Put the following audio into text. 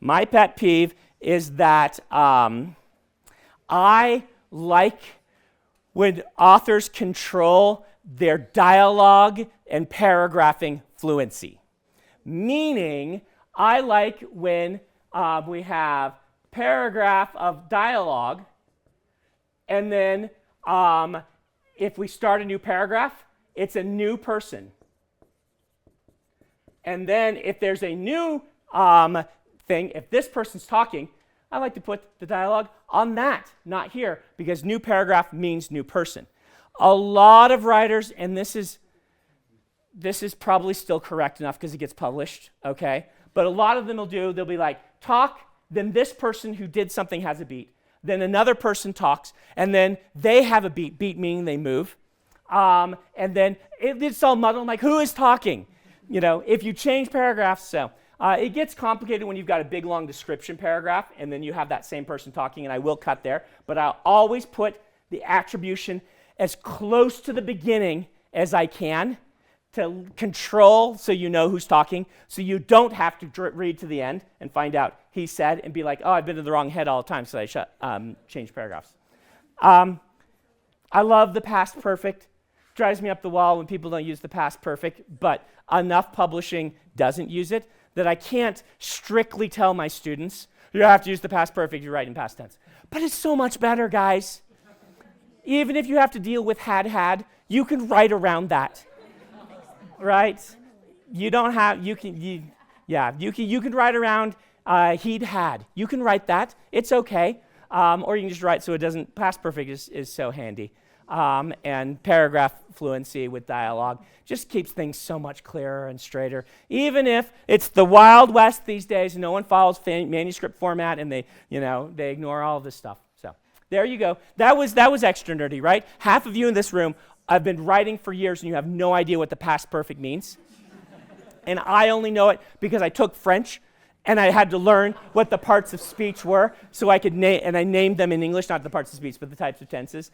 My pet peeve is that I like when authors control their dialogue and paragraphing fluency. Meaning, I like when we have paragraph of dialogue, and then if we start a new paragraph, it's a new person. And then if there's a new thing, if this person's talking, I like to put the dialogue on that, not here, because new paragraph means new person. A lot of writers, and this is probably still correct enough because it gets published, okay? But a lot of them they'll be like, talk, then this person who did something has a beat. Then another person talks, and then they have a beat, beat meaning they move. And then it's all muddled. I'm like, who is talking? You know, if you change paragraphs, so it gets complicated when you've got a big, long description paragraph, and then you have that same person talking, and I will cut there. But I'll always put the attribution as close to the beginning as I can to control so you know who's talking, so you don't have to read to the end and find out he said and be like, oh, I've been in the wrong head all the time, so I change paragraphs. I love the past perfect. Drives me up the wall when people don't use the past perfect, but enough publishing doesn't use it that I can't strictly tell my students, you have to use the past perfect, you write in past tense. But it's so much better, guys. Even if you have to deal with had, you can write around that. Right? You don't have, you can write around he'd had. You can write that. It's okay. Or you can just write so it doesn't, past perfect is so handy. And paragraph fluency with dialogue just keeps things so much clearer and straighter. Even if it's the Wild West these days, no one follows manuscript format and they ignore all of this stuff. So there you go. That was extra nerdy, right? Half of you in this room have been writing for years and you have no idea what the past perfect means. And I only know it because I took French and I had to learn what the parts of speech were so I could I named them in English, not the parts of speech, but the types of tenses.